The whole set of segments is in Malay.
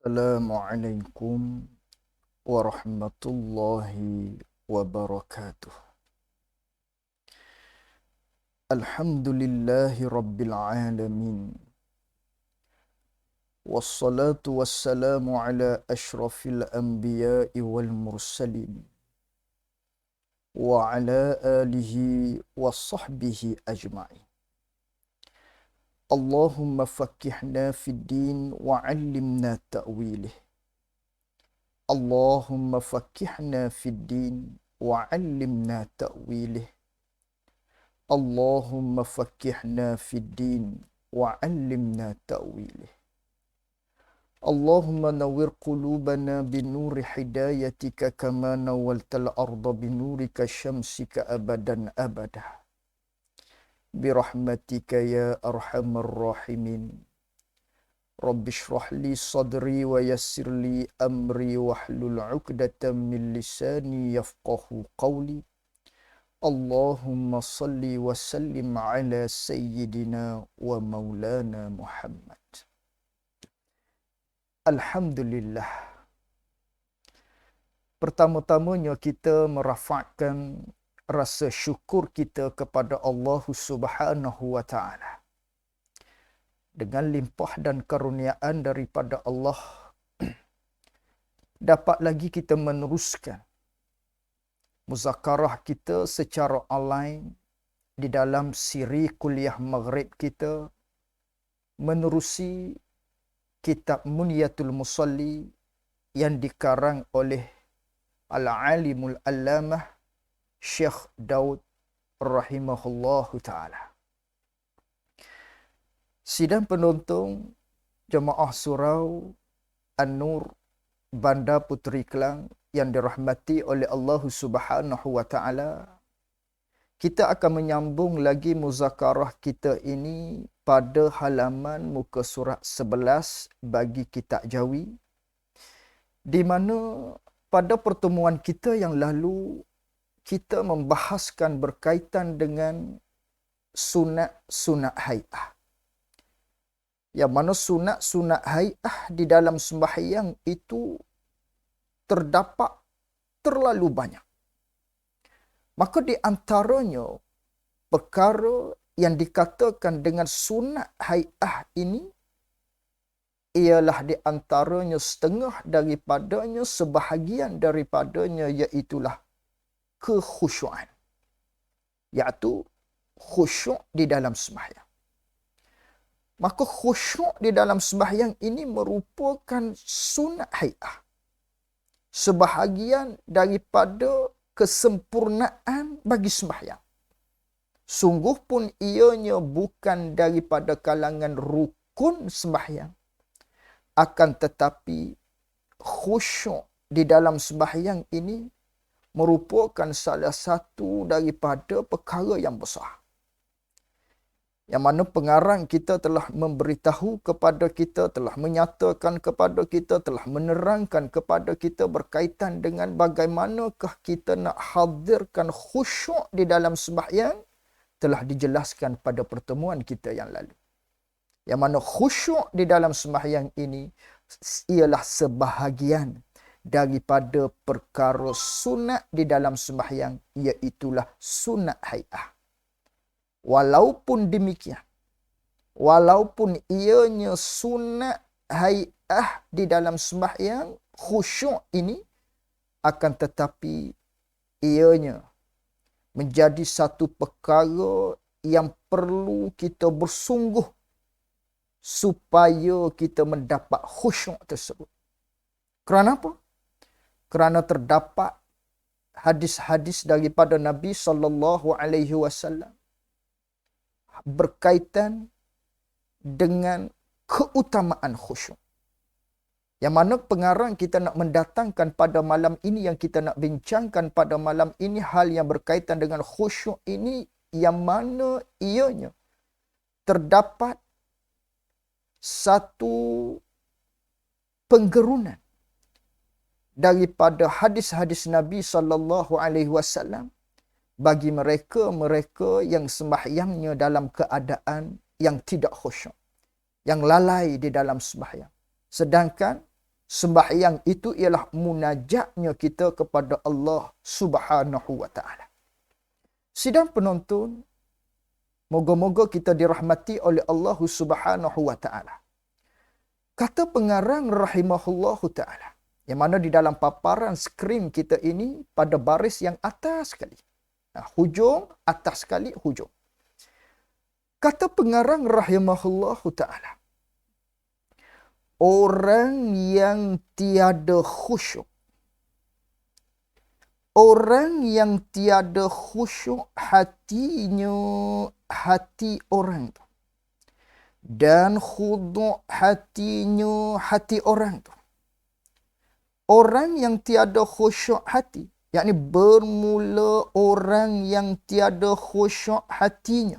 Assalamualaikum warahmatullahi wabarakatuh. Alhamdulillahi rabbil alamin. Wassalatu wassalamu ala ashrafil anbiya'i wal mursalin. Wa ala alihi wa sahbihi ajma'in. Allahumma fakihna fid din wa 'allimna ta'wilih. Allahumma fakihna fid din wa 'allimna ta'wilih. Allahumma fakihna fid din wa 'allimna ta'wilih. Allahumma nawwir qulubana binuri hidayatika kama nawwaltal arda binurika syamsika abadan abada. Birahmatika ya arhamar rahimin. Rabbi shrah li sadri wa yassir li amri wahlul 'uqdatam min lisani yafqahu qawli. Allahumma salli wa sallim ala sayyidina wa maulana Muhammad. Alhamdulillah. Pertama-tamanya kita merafakkan rasa syukur kita kepada Allah Subhanahu wa taala. Dengan limpah dan karuniaan daripada Allah, dapat lagi kita meneruskan muzakarah kita secara online di dalam siri kuliah maghrib kita menerusi kitab Munyatul Musalli yang dikarang oleh Al-Alimul Allamah Syekh Daud rahimahullahu ta'ala. Sidang penonton Jemaah Surau An-Nur Bandar Puteri Kelang yang dirahmati oleh Allah Subhanahu wa taala, kita akan menyambung lagi muzakarah kita ini pada halaman muka surat 11 bagi kitab Jawi, di mana pada pertemuan kita yang lalu kita membahaskan berkaitan dengan sunat-sunat hai'ah. Yang mana sunat-sunat hai'ah di dalam sembahyang itu terdapat terlalu banyak. Maka di antaranya perkara yang dikatakan dengan sunat hai'ah ini ialah di antaranya setengah daripadanya, sebahagian daripadanya iaitulah kekhusyuan. Iaitu khusyuk di dalam sembahyang. Maka khusyuk di dalam sembahyang ini merupakan sunat hai'ah. Sebahagian daripada kesempurnaan bagi sembahyang. Sungguh pun ianya bukan daripada kalangan rukun sembahyang. Akan tetapi khusyuk di dalam sembahyang ini merupakan salah satu daripada perkara yang besar. Yang mana pengarang kita telah memberitahu kepada kita, telah menyatakan kepada kita, telah menerangkan kepada kita berkaitan dengan bagaimanakah kita nak hadirkan khusyuk di dalam sembahyang, telah dijelaskan pada pertemuan kita yang lalu. Yang mana khusyuk di dalam sembahyang ini ialah sebahagian daripada perkara sunat di dalam sembahyang, iaitulah sunat hai'ah. Walaupun demikian, walaupun ianya sunat hai'ah di dalam sembahyang, khusyuk ini, akan tetapi ianya menjadi satu perkara yang perlu kita bersungguh supaya kita mendapat khusyuk tersebut. Kerana apa? Kerana terdapat hadis-hadis daripada Nabi SAW berkaitan dengan keutamaan khusyuk. Yang mana pengarang kita nak mendatangkan pada malam ini, yang kita nak bincangkan pada malam ini, hal yang berkaitan dengan khusyuk ini, yang mana ianya terdapat satu penggerunan daripada hadis-hadis Nabi SAW bagi mereka yang sembahyangnya dalam keadaan yang tidak khusyuk, yang lalai di dalam sembahyang. Sedangkan Sembahyang itu ialah munajatnya kita kepada Allah Subhanahu wa taala. Sidang penonton, moga-moga kita dirahmati oleh Allah Subhanahu wa taala. Kata pengarang rahimahullahu taala, yang mana di dalam paparan skrin kita ini pada baris yang atas sekali. Hujung atas sekali hujung. Kata pengarang rahimahullahu taala, orang yang tiada khusyuk, orang yang tiada khusyuk hatinya, hati orang tu, dan khudu' hatinya, hati orang tu. Orang yang tiada khusyuk hati, yakni bermula orang yang tiada khusyuk hatinya.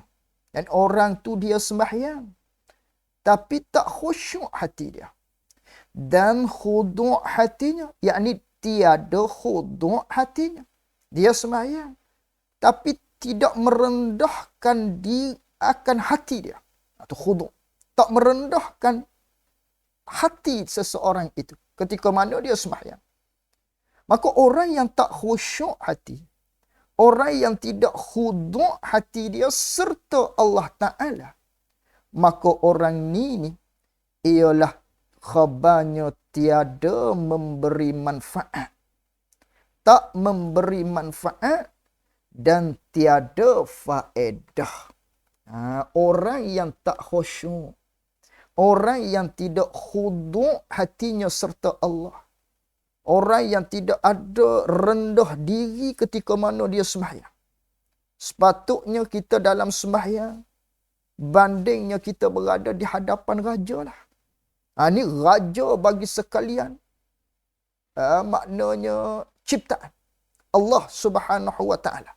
Dan orang tu dia sembahyang, tapi tak khusyuk hati dia. Dan khudu' hatinya, yakni tiada khudu' hatinya. Dia sembahyang, tapi tidak merendahkan diri akan hati dia. Atau khudu'. Tak merendahkan hati seseorang itu ketika mana dia sembahyang. Maka orang yang tak khusyuk hati, orang yang tidak khudu' hati dia serta Allah Ta'ala, maka orang ni ialah khabarnya tiada memberi manfaat. Tak memberi manfaat dan tiada faedah. Orang yang tak khusyuk, orang yang tidak khudu' hatinya serta Allah, orang yang tidak ada rendah diri ketika mana dia sembahyang. Sepatutnya kita dalam sembahyang, bandingnya kita berada di hadapan raja lah. Ini raja bagi sekalian. Maknanya ciptaan Allah Subhanahu wa taala.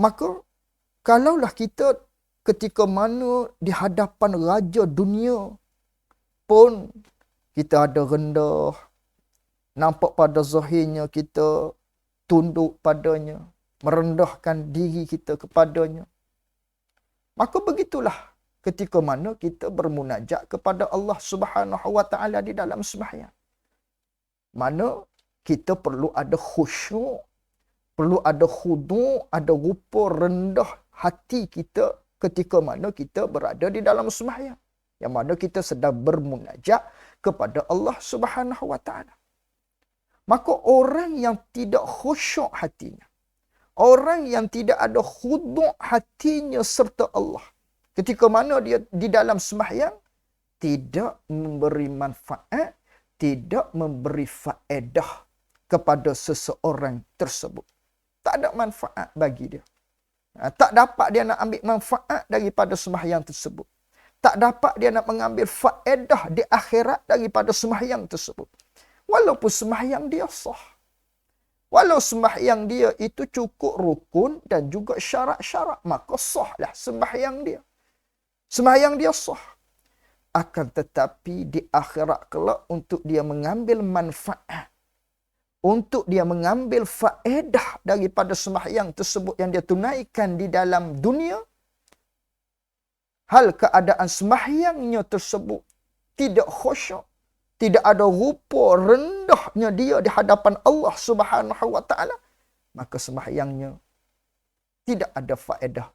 Maka kalaulah kita ketika mana di hadapan raja dunia pun kita ada rendah, nampak pada zahirnya kita tunduk padanya, merendahkan diri kita kepadanya. Maka begitulah ketika mana kita bermunajat kepada Allah Subhanahu wa taala di dalam sembahyang. Mana kita perlu ada khusyuk, perlu ada khudu', ada rupa rendah hati kita ketika mana kita berada di dalam sembahyang. Yang mana kita sedang bermunajat kepada Allah Subhanahu wa taala. Maka orang yang tidak khusyuk hatinya, orang yang tidak ada khudu' hatinya serta Allah, ketika mana dia di dalam sembahyang, tidak memberi manfaat, tidak memberi faedah kepada seseorang tersebut. Tak ada manfaat bagi dia. Tak dapat dia nak ambil manfaat daripada sembahyang tersebut. Tak dapat dia nak mengambil faedah di akhirat daripada sembahyang tersebut. Walaupun sembahyang dia sah. Walau sembahyang dia itu cukup rukun dan juga syarat-syarat, maka sahlah sembahyang dia. Sembahyang dia sah. Akan tetapi di akhirat kelak untuk dia mengambil manfaat, untuk dia mengambil faedah daripada sembahyang tersebut yang dia tunaikan di dalam dunia, hal keadaan sembahyangnya tersebut tidak khusyuk, tidak ada rupa rendahnya dia di hadapan Allah Subhanahu wa taala, maka sembahyangnya tidak ada faedah,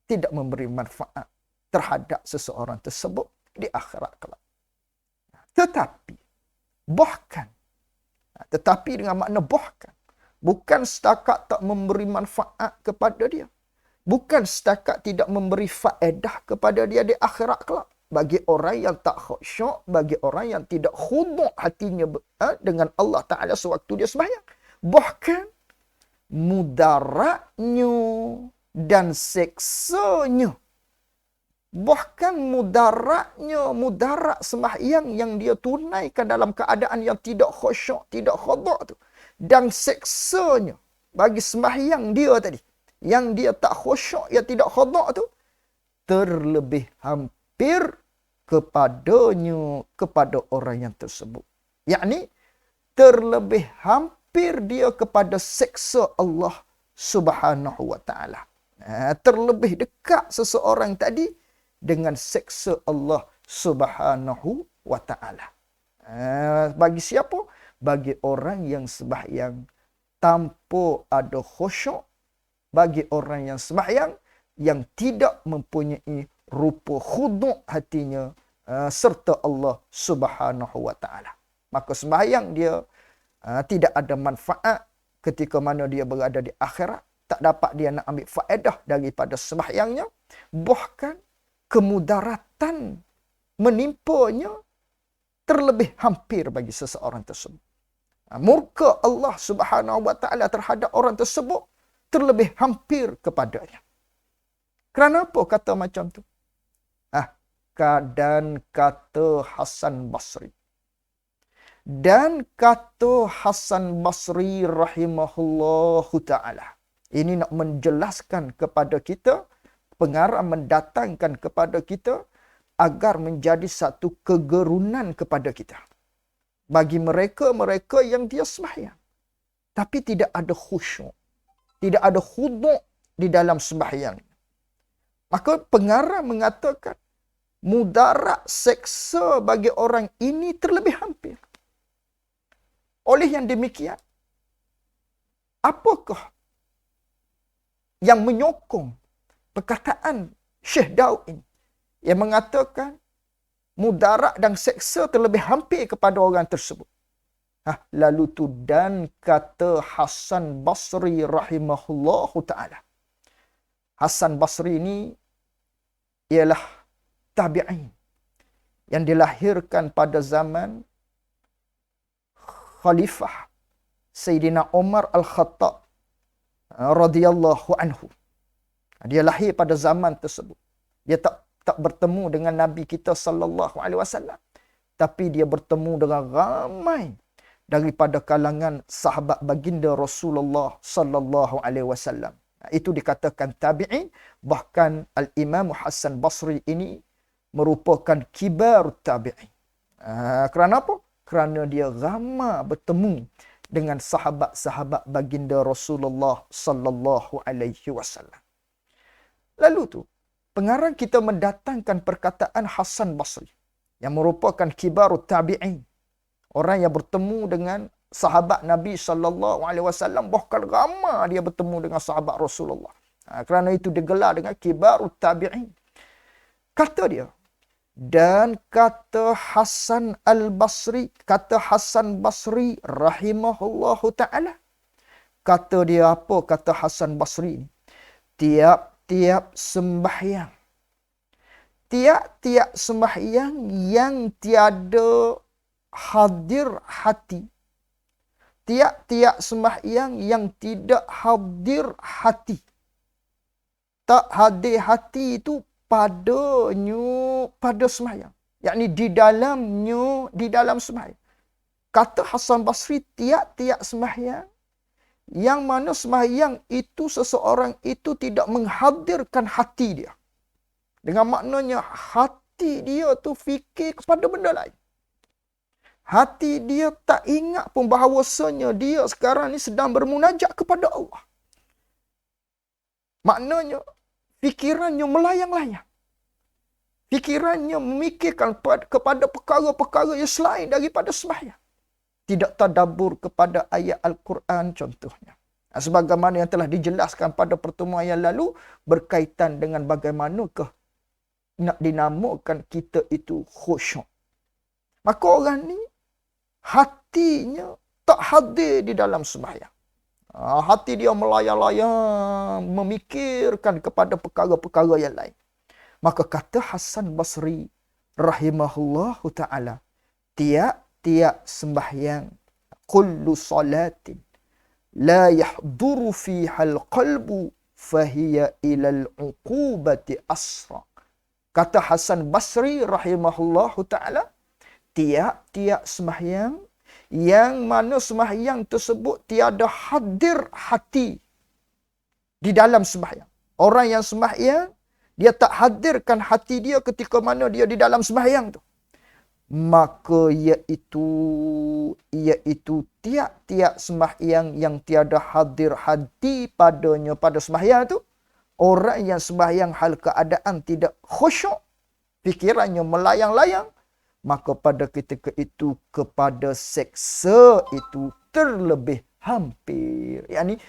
tidak memberi manfaat terhadap seseorang tersebut di akhirat kelak. Tetapi dengan makna bahkan, bukan setakat tak memberi manfaat kepada dia, bukan setakat tidak memberi faedah kepada dia di akhirat kelak, bagi orang yang tak khusyuk, bagi orang yang tidak khudu' hatinya dengan Allah Ta'ala sewaktu dia sembahyang, bahkan mudaratnya dan seksanya, bahkan mudarat sembahyang yang dia tunaikan dalam keadaan yang tidak khusyuk, tidak khudu' tu, dan seksanya bagi sembahyang dia tadi, yang dia tak khusyuk, yang tidak khudu' tu, terlebih hampir kepadanya, kepada orang yang tersebut. Yakni terlebih hampir dia kepada seksa Allah Subhanahu wa taala. Terlebih dekat seseorang tadi dengan seksa Allah Subhanahu wa taala. Bagi siapa? Bagi orang yang sembahyang tanpa ada khusyuk, bagi orang yang sembahyang yang tidak mempunyai rupa khuduk hatinya serta Allah Subhanahu wa taala. Maka sembahyang dia tidak ada manfaat ketika mana dia berada di akhirat. Tak dapat dia nak ambil faedah daripada sembahyangnya. Bahkan kemudaratan menimpanya terlebih hampir bagi seseorang tersebut. Murka Allah Subhanahu wa taala terhadap orang tersebut terlebih hampir kepadanya. Kerana apa kata macam tu? Dan kata Hasan Basri. Dan kata Hasan Basri rahimahullahu ta'ala. Ini nak menjelaskan kepada kita, pengarah mendatangkan kepada kita agar menjadi satu kegerunan kepada kita. Bagi mereka-mereka yang dia sembahyang, tapi tidak ada khusyuk, tidak ada khuduk di dalam sembahyang. Maka pengarah mengatakan, mudarat seksa bagi orang ini terlebih hampir. Oleh yang demikian, apakah yang menyokong perkataan Syekh Daud ini yang mengatakan mudarat dan seksa terlebih hampir kepada orang tersebut? Lalu tu dan kata Hasan Basri rahimahullahu ta'ala. Hasan Basri ini ialah tabi'in yang dilahirkan pada zaman Khalifah Sayyidina Umar Al-Khattab radhiyallahu anhu. Dia lahir pada zaman tersebut. Dia tak bertemu dengan Nabi kita sallallahu alaihi wasallam, tapi dia bertemu dengan ramai daripada kalangan sahabat baginda Rasulullah sallallahu alaihi wasallam. Itu dikatakan tabi'in. Bahkan Al-Imam Hasan Basri ini merupakan kibar tabi'in. Kerana apa? Kerana dia ramai bertemu dengan sahabat-sahabat baginda Rasulullah sallallahu alaihi wasallam. Lalu tu, pengarang kita mendatangkan perkataan Hasan Basri yang merupakan kibar tabi'in. Orang yang bertemu dengan sahabat Nabi sallallahu alaihi wasallam, bahkan ramai dia bertemu dengan sahabat Rasulullah. Kerana itu digelar dengan kibar tabi'in. Kata dia, dan kata Hasan Al-Basri, kata Hasan Basri rahimahullahu ta'ala. Kata dia apa? Kata Hasan Basri ni, tiap-tiap sembahyang, tiap-tiap sembahyang yang tiada hadir hati, tiap-tiap sembahyang yang tidak hadir hati. Tak hadir hati itu pada sembahyang, yakni di dalam sembahyang. Kata Hasan Basri, tiap-tiap sembahyang yang mana sembahyang itu seseorang itu tidak menghadirkan hati dia. Dengan maknanya hati dia tu fikir kepada benda lain. Hati dia tak ingat pun bahawasanya dia sekarang ni sedang bermunajat kepada Allah. Maknanya fikirannya melayang-layang. Fikirannya memikirkan kepada perkara-perkara yang selain daripada sembahyang. Tidak tadabbur kepada ayat Al-Quran contohnya. Sebagaimana yang telah dijelaskan pada pertemuan yang lalu berkaitan dengan bagaimanakah nak dinamakan kita itu khusyuk. Maka orang ni hatinya tak hadir di dalam sembahyang. Hati dia melayang-layang memikirkan kepada perkara-perkara yang lain. Maka kata Hasan Basri rahimahullahu ta'ala, tiap-tiap sembahyang, kullu salatin la yahduru fiha al-qalbu fahiya ilal uqubati asra. Kata Hasan Basri rahimahullahu ta'ala, tiap-tiap sembahyang yang mana sembahyang tersebut tiada hadir hati di dalam sembahyang. Orang yang sembahyang, dia tak hadirkan hati dia ketika mana dia di dalam sembahyang tu. Maka iaitu tiap-tiap sembahyang yang tiada hadir hati padanya pada sembahyang tu, orang yang sembahyang hal keadaan tidak khusyuk, fikirannya melayang-layang, maka pada ketika itu kepada seksa itu terlebih hampir. Yakni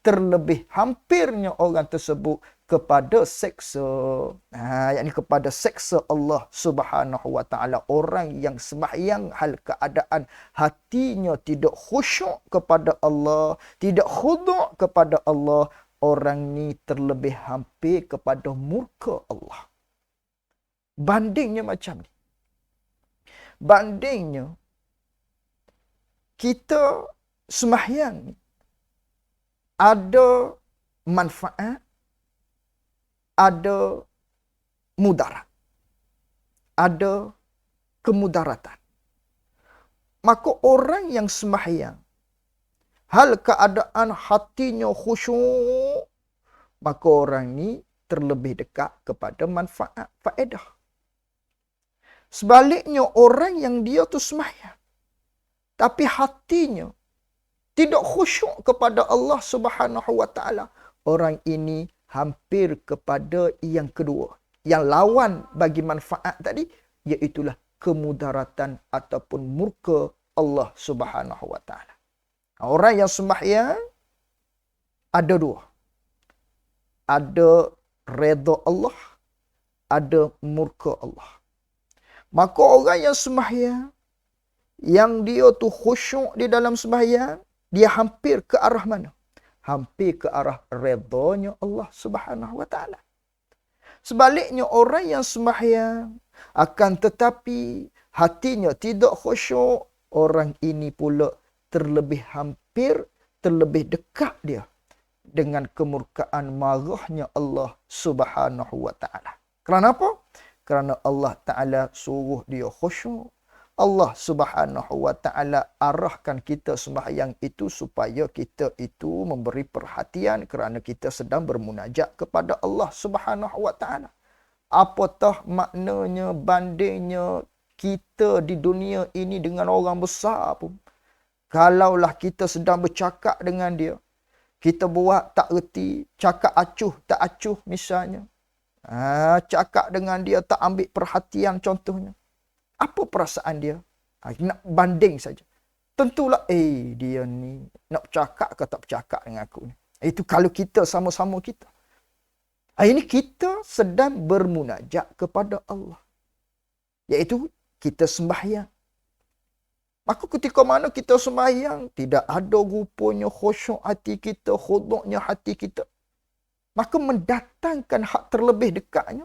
terlebih hampirnya orang tersebut kepada seksa. Yakni kepada seksa Allah Subhanahu wa taala. Orang yang sembahyang hal keadaan hatinya tidak khusyuk kepada Allah, tidak khuduk kepada Allah, orang ni terlebih hampir kepada murka Allah. Bandingnya macam ni. Bandingnya kita sembahyang ni ada manfaat, ada mudarat, ada kemudaratan. Maka orang yang sembahyang hal keadaan hatinya khusyuk, maka orang ni terlebih dekat kepada manfaat, faedah. Sebaliknya orang yang dia tu sembahyang tapi hatinya tidak khusyuk kepada Allah Subhanahu wa taala, orang ini hampir kepada yang kedua, yang lawan bagi manfaat tadi, iaitulah kemudaratan ataupun murka Allah Subhanahu wa taala. Orang yang sembahyang ada dua. Ada redha Allah, ada murka Allah. Maka orang yang sembahyang, yang dia tu khusyuk di dalam sembahyang, dia hampir ke arah mana? Hampir ke arah redanya Allah Subhanahu wa taala. Sebaliknya orang yang sembahyang akan tetapi hatinya tidak khusyuk, orang ini pula terlebih hampir, terlebih dekat dia dengan kemurkaan marahnya Allah Subhanahu wa taala. Kerana apa? Kerana Allah Taala suruh dia khusyuk. Allah Subhanahu wa taala arahkan kita sembahyang itu supaya kita itu memberi perhatian kerana kita sedang bermunajat kepada Allah Subhanahu wa taala. Apatah maknanya bandingnya kita di dunia ini dengan orang besar pun, kalaulah kita sedang bercakap dengan dia, kita buat tak reti, cakap acuh tak acuh misalnya, cakap dengan dia tak ambil perhatian contohnya, apa perasaan dia? Nak banding saja. Tentulah, dia ni nak bercakap ke tak bercakap dengan aku ni. Itu kalau kita sama-sama kita. Ini kita sedang bermunajat kepada Allah. Iaitu kita sembahyang. Maka ketika mana kita sembahyang, tidak ada rupanya khusyuk hati kita, khuduknya hati kita, maka mendatangkan hak terlebih dekatnya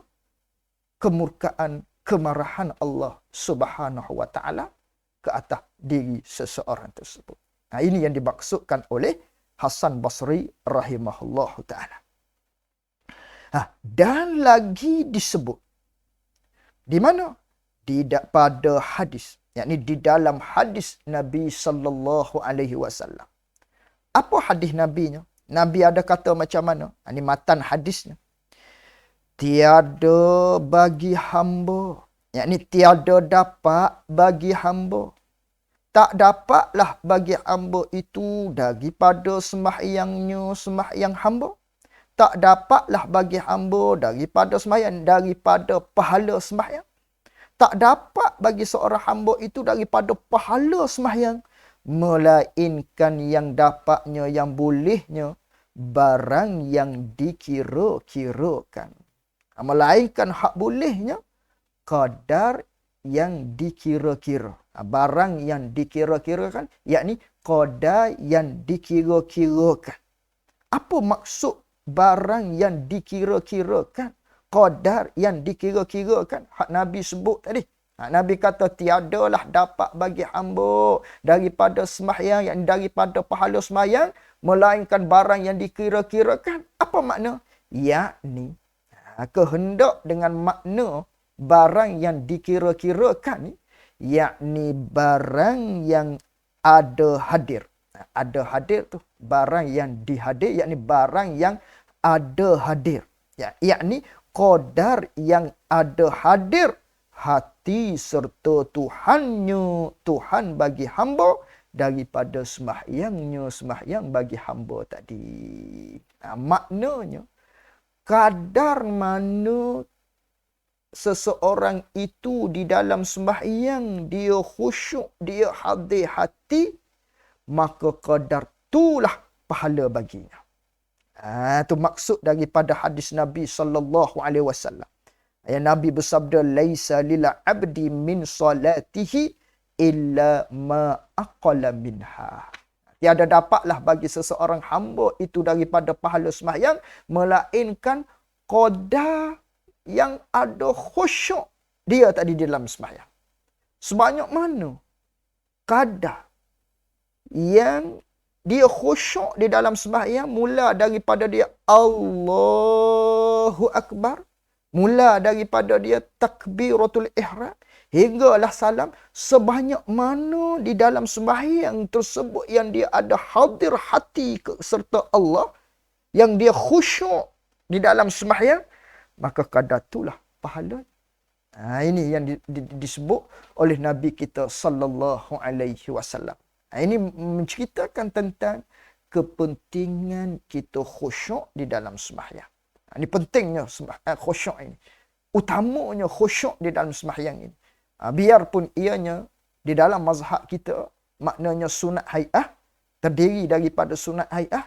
kemurkaan, kemarahan Allah Subhanahu wa taala ke atas diri seseorang tersebut. Ini yang dimaksudkan oleh Hasan Basri rahimahullah taala. Dan lagi disebut di mana? Pada hadis, yakni di dalam hadis Nabi sallallahu alaihi wasallam. Apa hadis Nabinya? Nabi ada kata macam mana? Ini matan hadisnya. Tiada bagi hamba, yakni tiada dapat bagi hamba, tak dapatlah bagi hamba itu daripada sembahyang hamba, tak dapatlah bagi hamba daripada sembahyang, daripada pahala sembahyang, tak dapat bagi seorang hamba itu daripada pahala sembahyang, melainkan yang dapatnya, yang bolehnya, barang yang dikira-kirakan. Melainkan hak bolehnya, qadar yang dikira-kira. Barang yang dikira-kirakan, yakni qadar yang dikira-kirakan. Apa maksud barang yang dikira-kirakan? Qadar yang dikira-kirakan. Hak Nabi sebut tadi. Nabi kata tiadalah dapat bagi hamba daripada sembahyang, yang daripada pahala sembahyang, melainkan barang yang dikira-kirakan. Apa makna? Yakni kehendak dengan makna barang yang dikira-kirakan ni, yakni barang yang ada hadir. Ada hadir tu barang yang dihadir, yakni barang yang ada hadir. Yakni qadar yang ada hadir hati serta Tuhannya, Tuhan bagi hamba daripada sembahyang bagi hamba tadi. Maknanya kadar mana seseorang itu di dalam sembahyang dia khusyuk, dia hadir hati, maka kadar itulah pahala baginya. Itu maksud daripada hadis Nabi sallallahu alaihi wasallam. Yang Nabi bersabda, laisa lil abdi min salatihi illa ma aqala minha. Tiada dapatlah bagi seseorang hamba itu daripada pahala sembahyang melainkan qadar yang ada khusyuk dia tadi di dalam sembahyang. Sebanyak mana kadar yang dia khusyuk di dalam sembahyang, mula daripada dia Allahu Akbar, mula daripada dia takbiratul ihram, hinggalah salam, sebanyak mana di dalam sembahyang tersebut yang dia ada hadir hati serta Allah, yang dia khusyuk di dalam sembahyang, maka kadar itulah pahala. Ini yang disebut oleh Nabi kita sallallahu alaihi wasallam. Ini menceritakan tentang kepentingan kita khusyuk di dalam sembahyang. Ini pentingnya khusyuk ini. Utamanya khusyuk di dalam sembahyang ini. Biarpun ianya di dalam mazhab kita maknanya sunat hai'ah, terdiri daripada sunat hai'ah,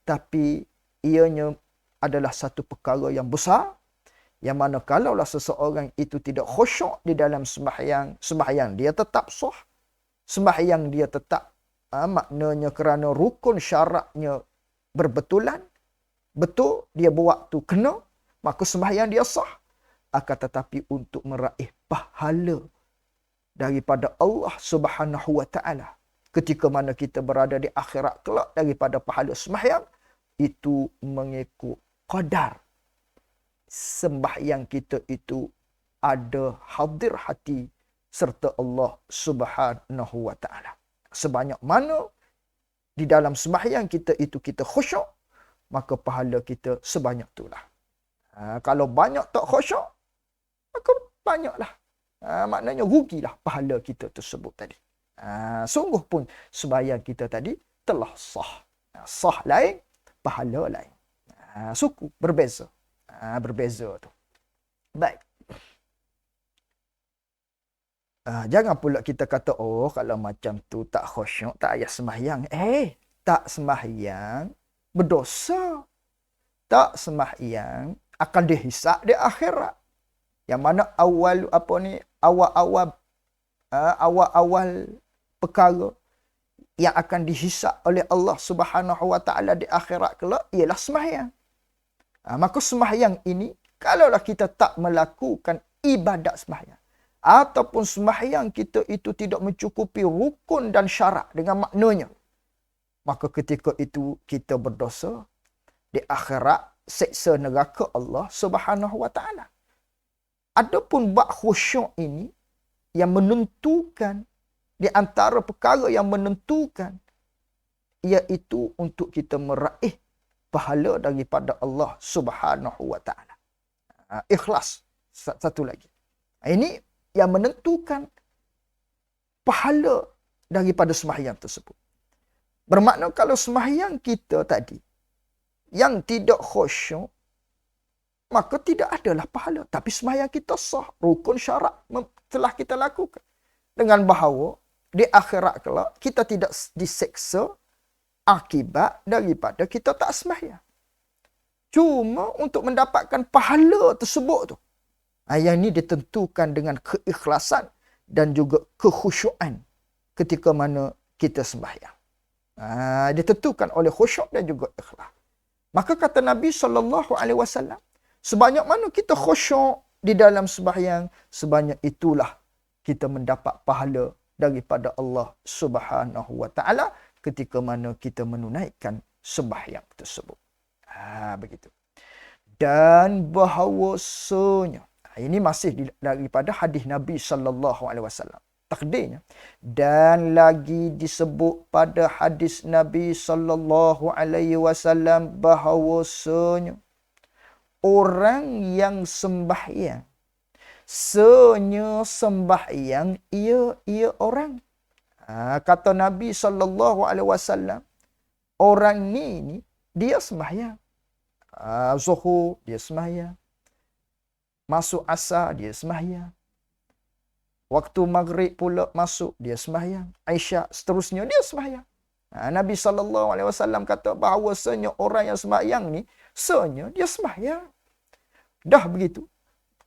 tapi ianya adalah satu perkara yang besar, yang mana kalaulah seseorang itu tidak khusyuk di dalam sembahyang dia tetap sah. Sembahyang dia tetap maknanya kerana rukun syaratnya berbetulan, betul, dia buat tu kena, maka sembahyang dia sah. Akan tetapi untuk meraih pahala daripada Allah Subhanahu wa taala ketika mana kita berada di akhirat kelak daripada pahala sembahyang, itu mengikut qadar sembahyang kita itu ada hadir hati serta Allah Subhanahu wa taala. Sebanyak mana di dalam sembahyang kita itu kita khusyuk, maka pahala kita sebanyak itulah. Kalau banyak tak khusyuk, maka banyaklah. Maknanya rugilah pahala kita tersebut tadi. Sungguh pun sembahyang kita tadi telah sah. Sah lain, pahala lain. Suku berbeza. Berbeza tu. Baik. Jangan pula kita kata, oh kalau macam tu tak khusyuk, tak payah sembahyang. Tak sembahyang berdosa. Tak sembahyang akan dihisap di akhirat. Yang mana awal-awal perkara yang akan dihisap oleh Allah Subhanahu wa taala di akhirat kelak ialah sembahyang. Maka sembahyang ini, kalaulah kita tak melakukan ibadat sembahyang, ataupun sembahyang kita itu tidak mencukupi rukun dan syarat dengan maknanya, maka ketika itu kita berdosa, di akhirat seksa neraka Allah Subhanahu wa taala. Adapun bab khusyuk ini yang menentukan, di antara perkara yang menentukan, iaitu untuk kita meraih pahala daripada Allah Subhanahu wa taala. Ikhlas satu lagi. Ini yang menentukan pahala daripada sembahyang tersebut. Bermakna kalau sembahyang kita tadi yang tidak khusyuk, maka tidak adalah pahala. Tapi sembahyang kita sah, rukun syarat telah kita lakukan. Dengan bahawa di akhirat kelak kita tidak diseksa akibat daripada kita tak sembahyang. Cuma untuk mendapatkan pahala tersebut tu, yang ini ditentukan dengan keikhlasan dan juga kekhusyuan ketika mana kita sembahyang. Ditentukan oleh khusyuk dan juga ikhlas. Maka kata Nabi SAW, sebanyak mana kita khusyuk di dalam sembahyang, sebanyak itulah kita mendapat pahala daripada Allah Subhanahu wa taala ketika mana kita menunaikan sembahyang tersebut. Begitu. Dan bahawasanya, ini masih daripada hadis Nabi SAW. Takdirnya. Dan lagi disebut pada hadis Nabi SAW bahawasanya orang yang sembahyang, sembahyang ia orang. Kata Nabi SAW, orang ni dia sembahyang. Zuhur dia sembahyang, Masuk asar, dia sembahyang. Waktu maghrib pula masuk, dia sembahyang. Aisyah, seterusnya, dia sembahyang. Nabi SAW kata bahawasanya orang yang sembahyang ni, sebenarnya dia sembahyang. Dah begitu.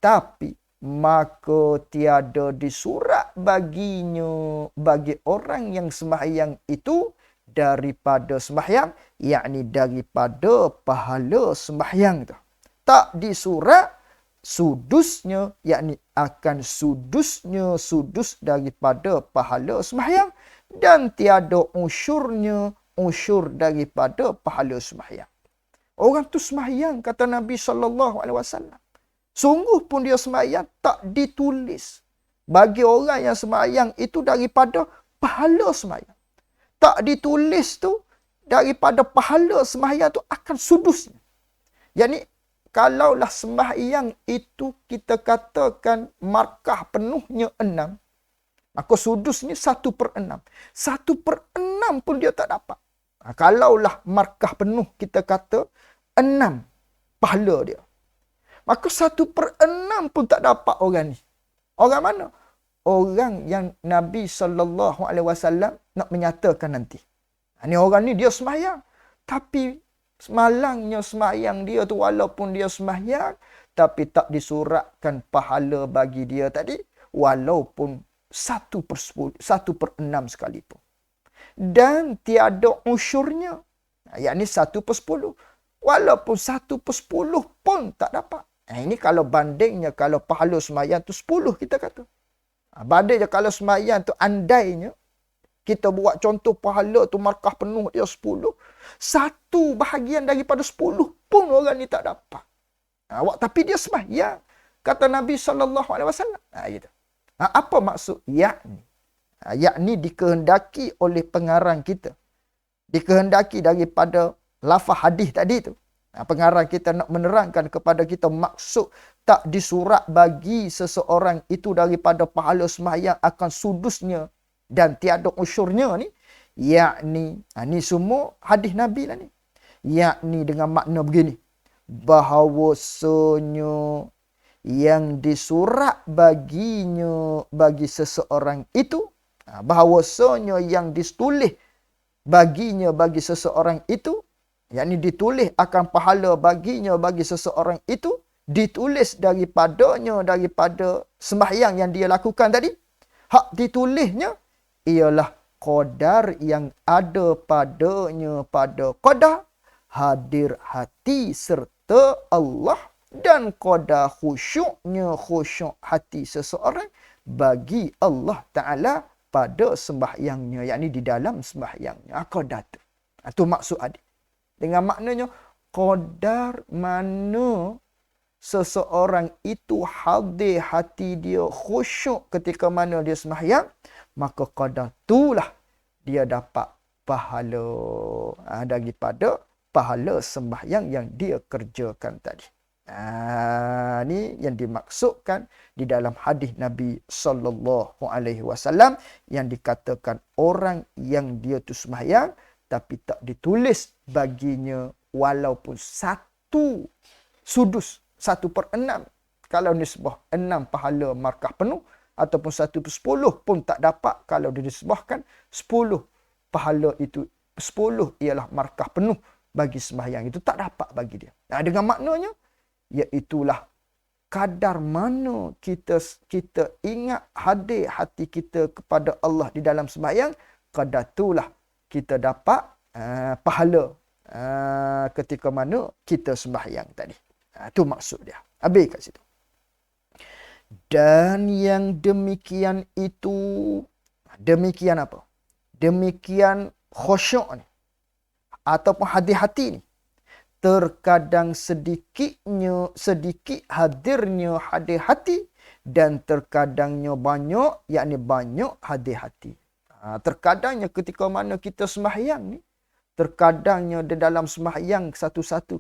Tapi, maka tiada disurat baginya, bagi orang yang sembahyang itu, daripada sembahyang, yakni daripada pahala sembahyang tu. Tak disurat sudusnya, yakni akan sudus daripada pahala sembahyang, dan tiada usyur daripada pahala sembahyang. Orang tu sembahyang, kata Nabi SAW. Sungguh pun dia sembahyang, tak ditulis bagi orang yang sembahyang itu daripada pahala sembahyang. Tak ditulis tu daripada pahala sembahyang tu akan sudusnya. Yakni, kalaulah sembahyang itu kita katakan markah penuhnya 6, maka sudusnya 1/6. 1/6 pun dia tak dapat. Kalaulah markah penuh kita kata 6 pahala dia, maka 1/6 pun tak dapat orang ni. Orang mana? Orang yang Nabi SAW nak menyatakan nanti. Ini orang ni dia sembahyang, tapi semalangnya sembahyang dia tu, walaupun dia sembahyang, tapi tak disuratkan pahala bagi dia tadi, walaupun 1/6 sekalipun. Dan tiada usyurnya, yakni 1/10. Walaupun 1/10 pun tak dapat. Ini kalau bandingnya, kalau pahala sembahyang tu 10 kita kata. Bandingnya kalau sembahyang tu andainya, kita buat contoh pahala tu markah penuh dia 10. 1 bahagian daripada 10 pun orang ni tak dapat. Tapi dia sembahyang. Kata Nabi SAW. Gitu. Apa maksud? Yakni dikehendaki oleh pengarang kita. Dikehendaki daripada lafaz hadis tadi tu. Pengarang kita nak menerangkan kepada kita maksud tak disurat bagi seseorang itu daripada pahala sembahyang akan sudusnya dan tiada usyurnya ni, yakni ni semua hadis Nabi lah ni, yakni dengan makna begini, bahawasanya yang disurat baginya bagi seseorang itu, bahawasanya yang ditulis baginya bagi seseorang itu, yakni ditulis akan pahala baginya bagi seseorang itu, ditulis daripada sembahyang yang dia lakukan tadi. Hak ditulisnya ialah qadar yang ada padanya pada qadar hadir hati serta Allah, dan qadar khusyuk hati seseorang bagi Allah Ta'ala pada sembahyangnya, yakni di dalam sembahyangnya. Qadar tu. Itu maksud adik. Dengan maknanya, qadar mana seseorang itu hadir hati dia khusyuk ketika mana dia sembahyang, maka qadar itulah dia dapat pahala daripada pahala sembahyang yang dia kerjakan tadi. Ni yang dimaksudkan di dalam hadis Nabi SAW yang dikatakan orang yang dia tu sembahyang tapi tak ditulis baginya walaupun 1 sudus, 1/6. Kalau nisbah 6 pahala markah penuh, ataupun 1/10 pun tak dapat kalau dinisbahkan 10 pahala itu. 10 ialah markah penuh bagi sembahyang itu, tak dapat bagi dia. Dengan maknanya, iaitulah kadar mana kita ingat hadir hati kita kepada Allah di dalam sembahyang, kadar itulah kita dapat pahala ketika mana kita sembahyang tadi. Itu maksud dia. Habis kat situ. Dan yang demikian itu, demikian apa? Demikian khusyuk ni, ataupun hati-hati ni, terkadang sedikit hadirnya hati-hati, dan terkadangnya banyak, yakni banyak hati-hati. Terkadangnya ketika mana kita sembahyang ni, terkadangnya di dalam sembahyang satu-satu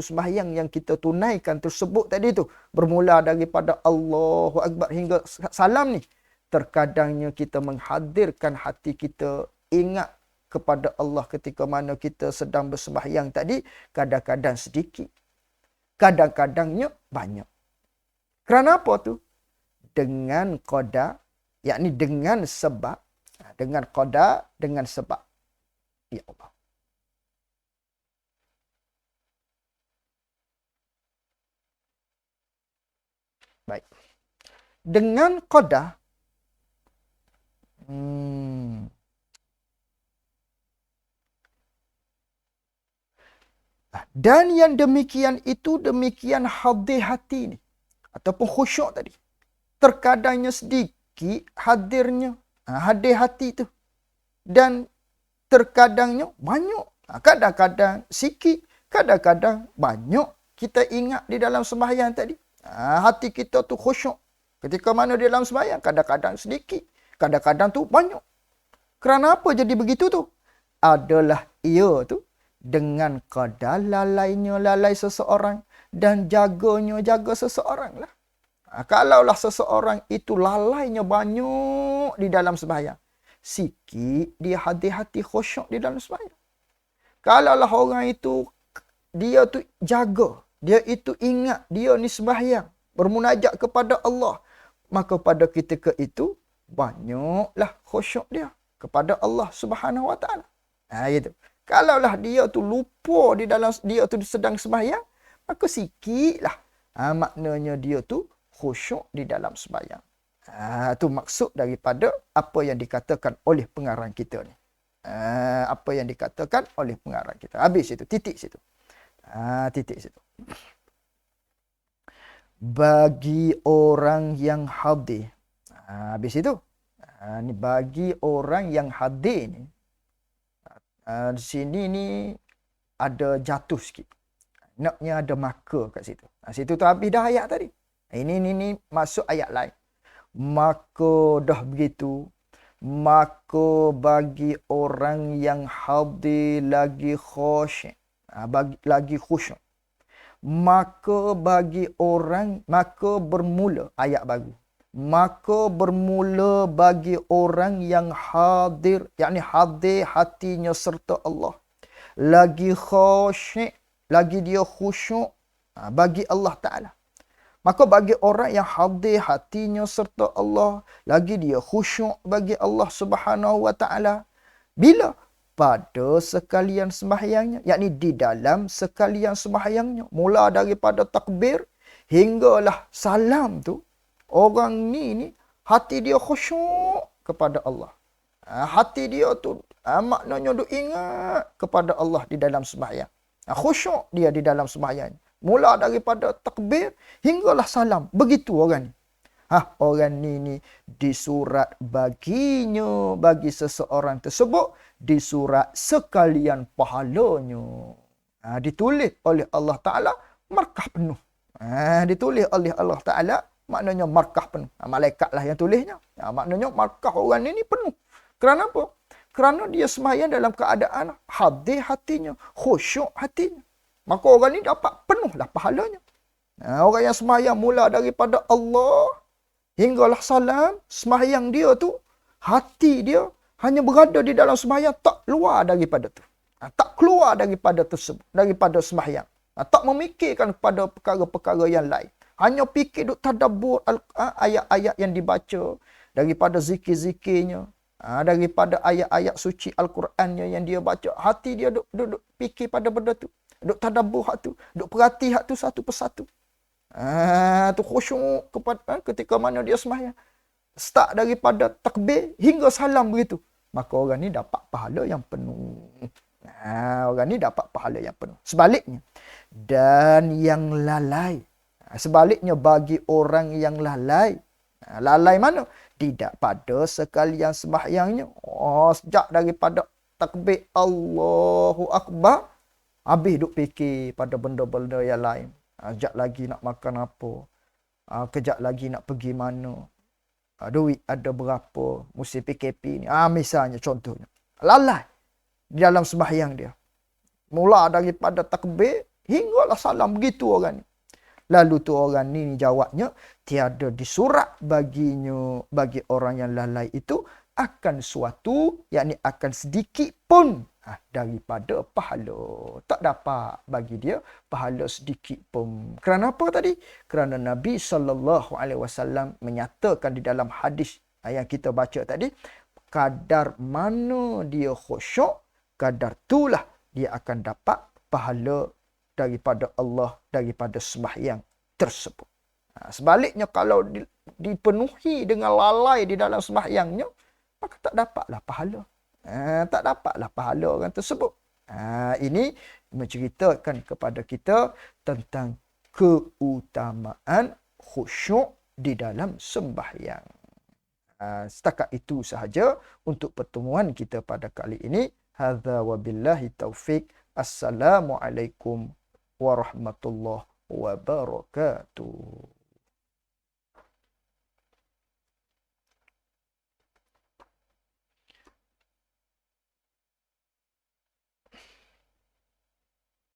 sembahyang yang kita tunaikan tersebut tadi tu, bermula daripada Allahu Akbar hingga salam ni, terkadangnya kita menghadirkan hati kita ingat kepada Allah ketika mana kita sedang bersembahyang tadi, kadang-kadang sedikit, kadang-kadangnya banyak. Kerana apa tu? Dengan qada, yakni dengan sebab. Dengan qada, dengan sebab. Ya Allah. Baik. Dengan qada, dan yang demikian itu demikian hadir hati ni. Ataupun khusyuk tadi. Terkadangnya sedikit hadirnya. Hadir hati tu. Dan terkadangnya banyak. Kadang-kadang sikit. Kadang-kadang banyak. Kita ingat di dalam sembahyang tadi. Hati kita tu khusyuk. Ketika mana di dalam sembahyang. Kadang-kadang sedikit. Kadang-kadang tu banyak. Kerana apa jadi begitu tu? Adalah ia tu dengan kadar lalai seseorang dan jaga seseorang lah. Kalaulah seseorang itu lalainya banyak di dalam sembahyang, sikit dia hati-hati khusyuk di dalam sembahyang. Kalaulah orang itu dia tu jaga, dia itu ingat dia ni sembahyang, bermunajat kepada Allah, maka pada ketika itu banyaklah khusyuk dia kepada Allah Subhanahu Wa Taala. Gitu. Kalaulah dia tu lupa di dalam dia tu sedang sembahyang, maka sikitlah. Maknanya dia tu khusyuk di dalam sembahyang. Tu maksud daripada apa yang dikatakan oleh pengarang kita ni. Apa yang dikatakan oleh pengarang kita. Habis itu, titik situ. Titik situ. Bagi orang yang hadir. Habis itu. Ni bagi orang yang hadir ni. Di sini ni ada jatuh sikit. Naknya ada maka kat situ. Situ tu habis dah ayat tadi. Ini masuk ayat lain. Maka dah begitu. Maka bagi orang yang hadir lagi khusyuk. Lagi khusyuk. Maka bagi orang, maka bermula ayat baru. Maka bermula bagi orang yang hadir, yakni hadir hatinya serta Allah. Lagi khusyuk, lagi dia khusyuk bagi Allah Ta'ala. Maka bagi orang yang hadir hatinya serta Allah, lagi dia khusyuk bagi Allah Subhanahu Wa Ta'ala. Bila? Pada sekalian sembahyangnya, yakni di dalam sekalian sembahyangnya. Mula daripada takbir hinggalah salam tu. Orang ni hati dia khusyuk kepada Allah. Hati dia tu maknanya dia ingat kepada Allah di dalam sembahyang. Khusyuk dia di dalam sembahyang. Mula daripada takbir hinggalah salam. Begitu orang ni. Orang ni disurat baginya, bagi seseorang tersebut, disurat sekalian pahalanya. Ditulis oleh Allah Ta'ala markah penuh. Ditulis oleh Allah Ta'ala maknanya markah penuh. Malaikatlah yang tulisnya. Maknanya markah orang ni penuh. Kerana apa? Kerana dia sembahyang dalam keadaan hadir hatinya, khusyuk hatinya. Maka orang ni dapat penuhlah pahalanya. Orang yang sembahyang mula daripada Allah hinggalah salam, sembahyang dia tu, hati dia hanya berada di dalam sembahyang, tak keluar daripada tu. Tak keluar daripada tersebut, daripada sembahyang. Tak memikirkan kepada perkara-perkara yang lain. Hanya fikir duk tadabbur ayat-ayat yang dibaca, daripada zikir-zikirnya, daripada ayat-ayat suci Al-Qurannya yang dia baca. Hati dia duk fikir pada benda tu. Duk tadabbur hak tu. Duk perhati hak tu satu persatu. Tu khusyuk ketika mana dia sembahyang. Start daripada takbir hingga salam begitu. Maka orang ni dapat pahala yang penuh. Orang ni dapat pahala yang penuh. Sebaliknya. Dan yang lalai. Sebaliknya bagi orang yang lalai. Lalai mana? Tidak pada sekalian sembahyangnya. Sejak daripada takbir Allahu Akbar, habis duk fikir pada benda-benda yang lain. Sekejap lagi nak makan apa. Kejap lagi nak pergi mana. Duit ada berapa. Musim PKP ni. Misalnya contohnya. Lalai di dalam sembahyang dia. Mula daripada takbir hinggalah salam. Begitu orang ni. Lalu tu orang ni jawabnya, tiada disurat baginya, bagi orang yang lalai itu, akan suatu, yakni akan sedikit pun daripada pahala. Tak dapat bagi dia pahala sedikit pun. Kerana apa tadi? Kerana Nabi SAW menyatakan di dalam hadis yang kita baca tadi, kadar mana dia khusyuk, kadar itulah dia akan dapat pahala daripada Allah, daripada sembahyang tersebut. Sebaliknya kalau dipenuhi dengan lalai di dalam sembahyangnya, maka tak dapatlah pahala. Tak dapatlah pahala orang tersebut. Ini menceritakan kepada kita tentang keutamaan khusyuk di dalam sembahyang. Setakat itu sahaja untuk pertemuan kita pada kali ini. Hadza wabillahi taufik. Assalamualaikum warahmatullahi wabarakatuh.